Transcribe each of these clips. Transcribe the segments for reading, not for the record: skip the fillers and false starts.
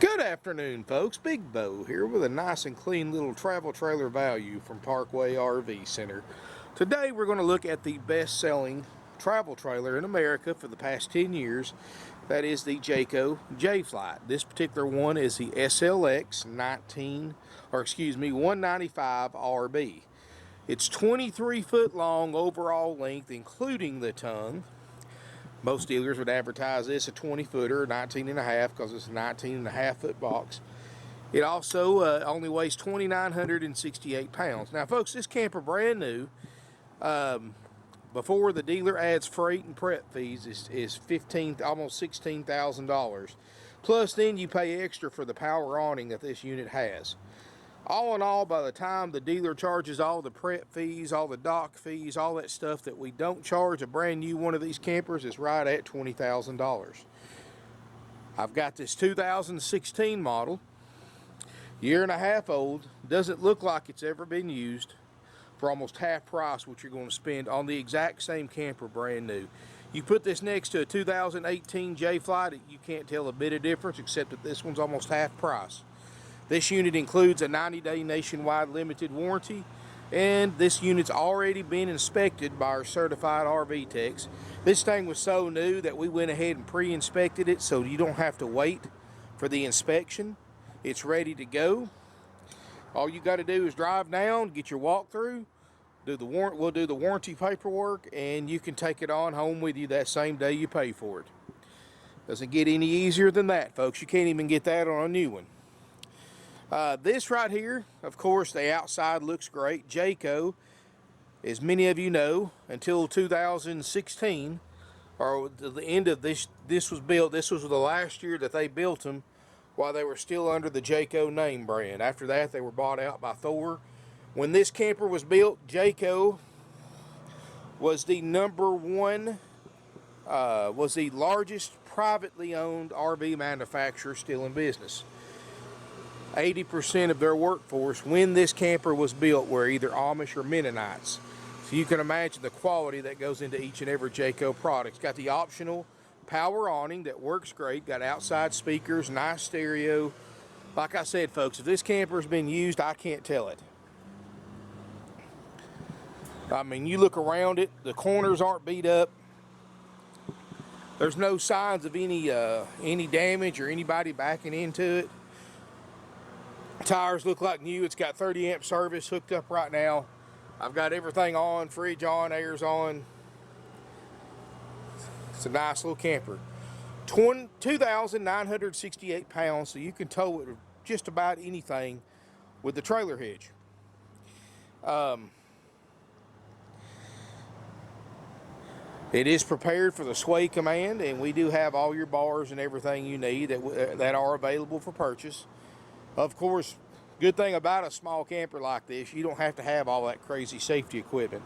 Good afternoon, folks. Big Bo here with a nice and clean little travel trailer value from Parkway RV Center. Today we're going to look at the best-selling travel trailer in America for the past 10 years. That is the Jayco Jay Flight. This particular one is the SLX 195 RB. It's 23 foot long overall length, including the tongue. Most dealers would advertise this a 20 footer, 19 and a half, because it's a 19 and a half foot box. It also only weighs 2,968 pounds. Now, folks, this camper brand new. Before the dealer adds freight and prep fees is almost $16,000. Plus, then you pay extra for the power awning that this unit has. All in all, by the time the dealer charges all the prep fees, all the dock fees, all that stuff that we don't charge, a brand new one of these campers is right at $20,000. I've got this 2016 model, year and a half old, doesn't look like it's ever been used, for almost half price what you're going to spend on the exact same camper brand new. You put this next to a 2018 Jay Flight, you can't tell a bit of difference except that this one's almost half price. This unit includes a 90-day nationwide limited warranty, and this unit's already been inspected by our certified RV techs. This thing was so new that we went ahead and pre-inspected it so you don't have to wait for the inspection. It's ready to go. All you got to do is drive down, get your walkthrough, we'll do the warranty paperwork, and you can take it on home with you that same day you pay for it. Doesn't get any easier than that, folks. You can't even get that on a new one. This right here, of course, the outside looks great. Jayco, as many of you know, until 2016, or the end of this was built. This was the last year that they built them while they were still under the Jayco name brand. After that, they were bought out by Thor. When this camper was built, Jayco was the was the largest privately owned RV manufacturer still in business. 80% of their workforce when this camper was built were either Amish or Mennonites. So you can imagine the quality that goes into each and every Jayco product. It's got the optional power awning that works great, got outside speakers, nice stereo. Like I said, folks, if this camper's been used, I can't tell it. I mean, you look around it, the corners aren't beat up. There's no signs of any damage or anybody backing into it. Tires look like new. It's got 30 amp service hooked up right now. I've got everything on, fridge on, air's on. It's a nice little camper. 2,968 pounds, so you can tow it with just about anything with the trailer hitch. It is prepared for the sway command, and we do have all your bars and everything you need that are available for purchase. Of course, good thing about a small camper like this, you don't have to have all that crazy safety equipment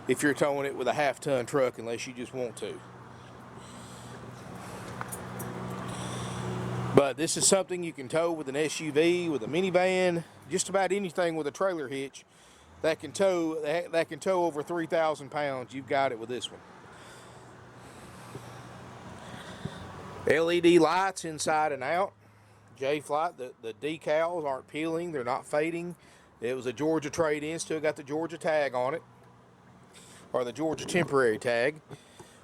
if you're towing it with a half-ton truck unless you just want to. But this is something you can tow with an SUV, with a minivan, just about anything with a trailer hitch that can tow over 3,000 pounds. You've got it with this one. LED lights inside and out. Jay Flight, the decals aren't peeling, they're not fading. It was a Georgia trade-in, still got the Georgia tag on it, or the Georgia temporary tag.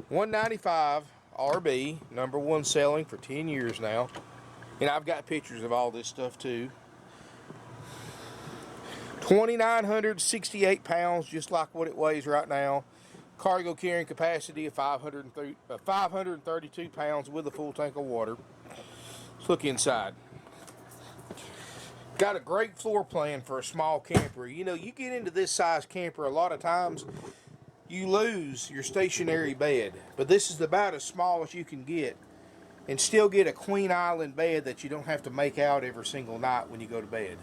195 RB, #1 selling for 10 years now. And I've got pictures of all this stuff too. 2,968 pounds, just like what it weighs right now. Cargo carrying capacity of 532 pounds with a full tank of water. Let's look inside. Got a great floor plan for a small camper. You know, you get into this size camper, a lot of times you lose your stationary bed. But this is about as small as you can get and still get a queen island bed that you don't have to make out every single night when you go to bed.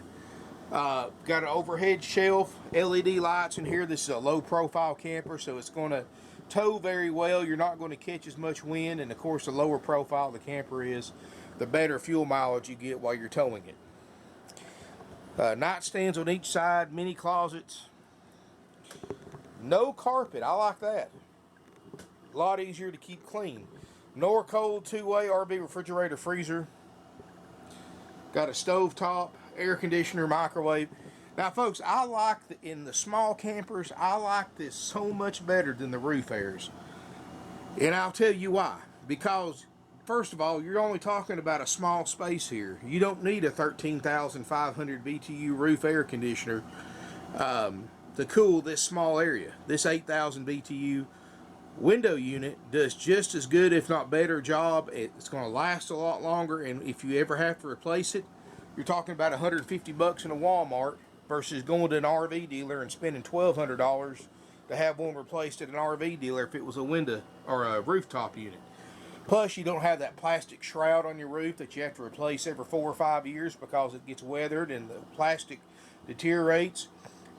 Got an overhead shelf, LED lights in here. This is a low profile camper, so it's going to tow very well. You're not going to catch as much wind, and of course the lower profile the camper is, the better fuel mileage you get while you're towing it. Nightstands on each side, mini closets. No carpet, I like that. A lot easier to keep clean. Norcold two-way RV refrigerator freezer. Got a stove top, air conditioner, microwave. Now folks, I like, in the small campers, I like this so much better than the roof airs. And I'll tell you why. Because, first of all, you're only talking about a small space here. You don't need a 13,500 BTU roof air conditioner to cool this small area. This 8,000 BTU window unit does just as good, if not better job. It's going to last a lot longer, and if you ever have to replace it, you're talking about $150 in a Walmart versus going to an RV dealer and spending $1,200 to have one replaced at an RV dealer if it was a window or a rooftop unit. Plus, you don't have that plastic shroud on your roof that you have to replace every 4 or 5 years because it gets weathered and the plastic deteriorates.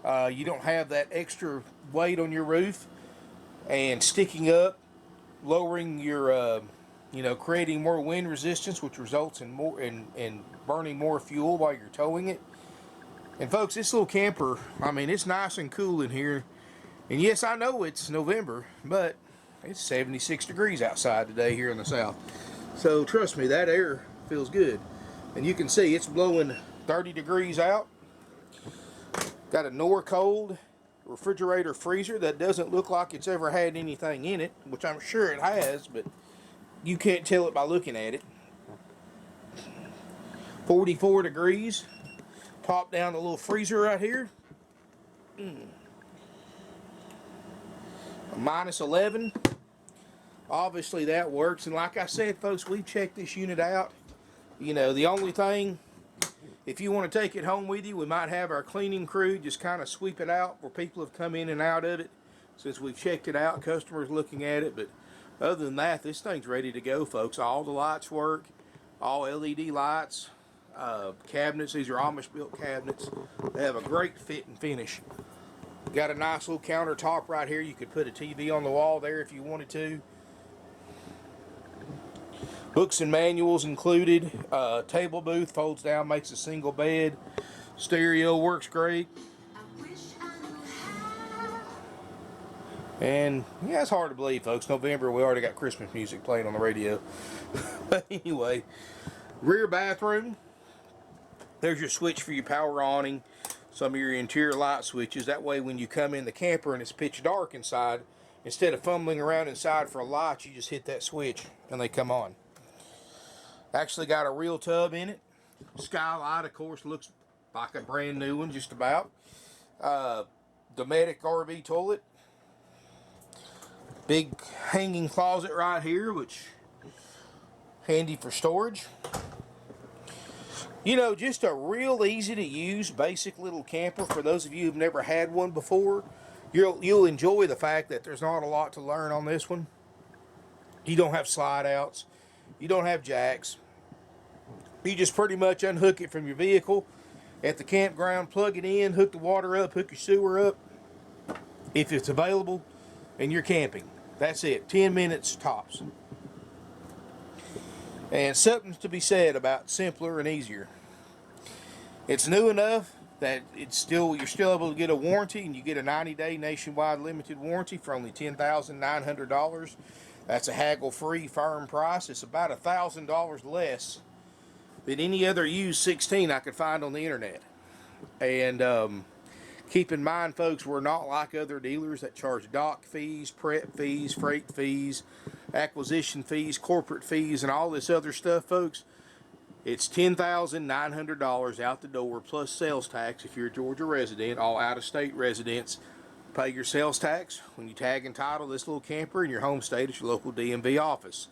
You don't have that extra weight on your roof and sticking up, lowering your, creating more wind resistance, which results in more in burning more fuel while you're towing it. And folks, this little camper, I mean, it's nice and cool in here. And yes, I know it's November, but it's 76 degrees outside today here in the south. So trust me, that air feels good. And you can see it's blowing 30 degrees out. Got a Norcold refrigerator freezer that doesn't look like it's ever had anything in it, which I'm sure it has, but you can't tell it by looking at it. 44 degrees. Pop down the little freezer right here. Minus 11. Obviously that works, and like I said, folks, we've checked this unit out. The only thing, if you want to take it home with you, we might have our cleaning crew just kind of sweep it out where people have come in and out of it since we've checked it out, customers looking at it. But other than that, this thing's ready to go, folks. All the lights work, all LED lights, cabinets. These are Amish built cabinets. They have a great fit and finish. Got a nice little countertop right here. You could put a TV on the wall there if you wanted to. Books and manuals included. Table booth folds down, makes a single bed. Stereo works great. And yeah, it's hard to believe, folks. November, we already got Christmas music playing on the radio. But anyway, rear bathroom. There's your switch for your power awning. Some of your interior light switches. That way when you come in the camper and it's pitch dark inside, instead of fumbling around inside for a light, you just hit that switch and they come on. Actually got a real tub in it. Skylight, of course, looks like a brand new one, just about. Dometic RV toilet. Big hanging closet right here, which handy for storage. Just a real easy to use, basic little camper. For those of you who've never had one before, you'll enjoy the fact that there's not a lot to learn on this one. You don't have slide outs. You don't have jacks. You just pretty much unhook it from your vehicle at the campground, plug it in, hook the water up, hook your sewer up, if it's available, and you're camping. That's it. 10 minutes tops. And something to be said about simpler and easier. It's new enough that you're still able to get a warranty, and you get a 90-day nationwide limited warranty for only $10,900. That's a haggle-free firm price. It's about $1,000 less than any other used 16 I could find on the internet. And keep in mind, folks, we're not like other dealers that charge dock fees, prep fees, freight fees, acquisition fees, corporate fees, and all this other stuff, folks. It's $10,900 out the door plus sales tax if you're a Georgia resident. All out-of-state residents pay your sales tax when you tag and title this little camper in your home state at your local DMV office.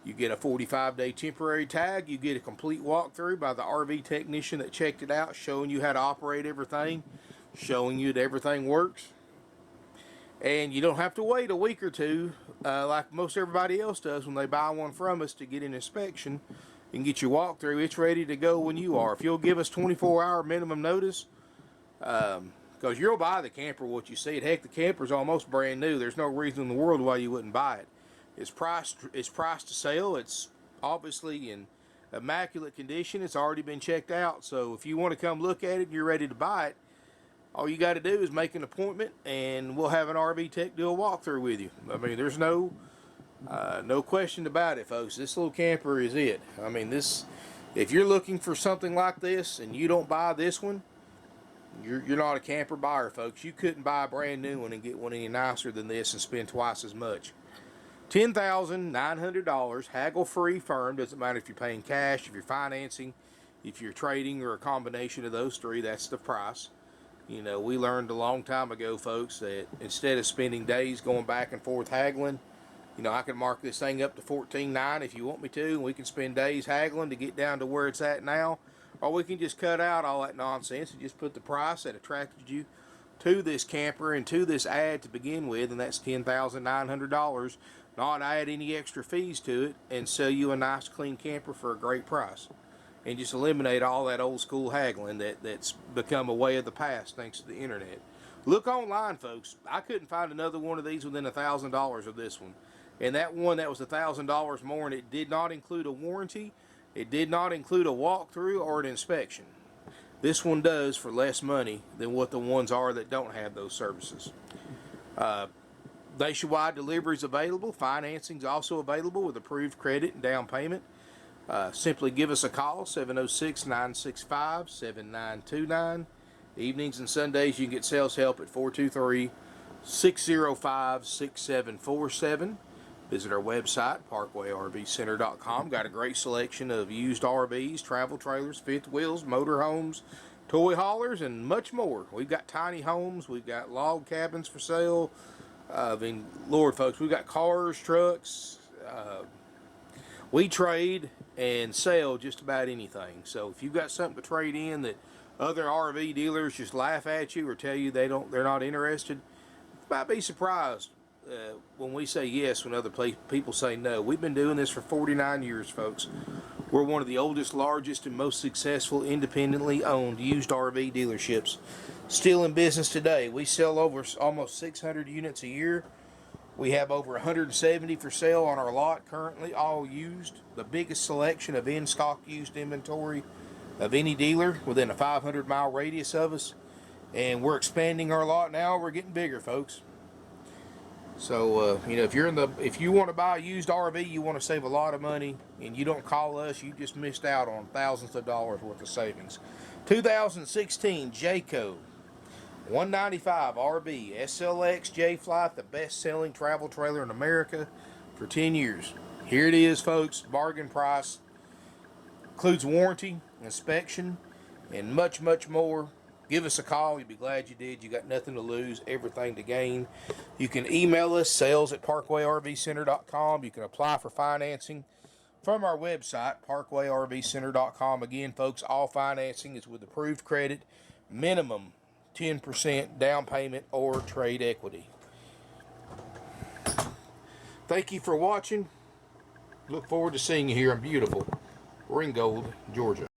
You get a 45-day temporary tag. You get a complete walkthrough by the RV technician that checked it out, showing you how to operate everything, showing you that everything works. And you don't have to wait a week or two like most everybody else does when they buy one from us to get an inspection and get your walkthrough. It's ready to go when you are. If you'll give us 24-hour minimum notice, because you'll buy the camper what you see it. Heck, the camper's almost brand new. There's no reason in the world why you wouldn't buy it. It's priced to sale. It's obviously in immaculate condition. It's already been checked out. So if you want to come look at it and you're ready to buy it, all you got to do is make an appointment and we'll have an RV tech do a walkthrough with you. I mean, there's no question about it, folks. This little camper is it. I mean, this If you're looking for something like this and you don't buy this one, you're not a camper buyer, folks. You couldn't buy a brand new one and get one any nicer than this and spend twice as much. $10,900, haggle-free firm. Doesn't matter if you're paying cash, if you're financing, if you're trading, or a combination of those three. That's the price. You know, we learned a long time ago, folks, that instead of spending days going back and forth haggling, you know, I can mark this thing up to $14,900 if you want me to, and we can spend days haggling to get down to where it's at now. Or we can just cut out all that nonsense and just put the price that attracted you to this camper and to this ad to begin with, and that's $10,900. Not add any extra fees to it, and sell you a nice clean camper for a great price. And just eliminate all that old school haggling that's become a way of the past thanks to the internet. Look online, folks. I couldn't find another one of these within $1,000 of this one. And that one that was $1,000 more, and it did not include a warranty. It did not include a walkthrough or an inspection. This one does for less money than what the ones are that don't have those services. Nationwide delivery is available. Financing is also available with approved credit and down payment. Simply give us a call, 706-965-7929. Evenings and Sundays you can get sales help at 423-605-6747. Visit our website, parkwayrvcenter.com. Got a great selection of used RVs, travel trailers, fifth wheels, motorhomes, toy haulers, and much more. We've got tiny homes. We've got log cabins for sale. I mean, Lord, folks, we've got cars, trucks. We trade and sell just about anything. So if you've got something to trade in that other RV dealers just laugh at you or tell you they're not interested, you might be surprised when we say yes when other people say no. We've been doing this for 49 years, folks. We're one of the oldest, largest, and most successful independently owned used RV dealerships still in business today. We sell over almost 600 units a year. We have over 170 for sale on our lot currently, all used. The biggest selection of in-stock used inventory of any dealer within a 500-mile radius of us. And we're expanding our lot now. We're getting bigger, folks. So, you know, if you want to buy a used RV, you want to save a lot of money, and you don't call us, you just missed out on thousands of dollars worth of savings. 2016 Jayco 195 RV SLX Jay Flight, the best-selling travel trailer in America for 10 years. Here it is, folks. Bargain price. Includes warranty, inspection, and much, much more. Give us a call. You'll be glad you did. You got nothing to lose, everything to gain. You can email us, sales@parkwayrvcenter.com. You can apply for financing from our website, parkwayrvcenter.com. Again, folks, all financing is with approved credit, minimum 10% down payment or trade equity. Thank you for watching. Look forward to seeing you here in beautiful Ringgold, Georgia.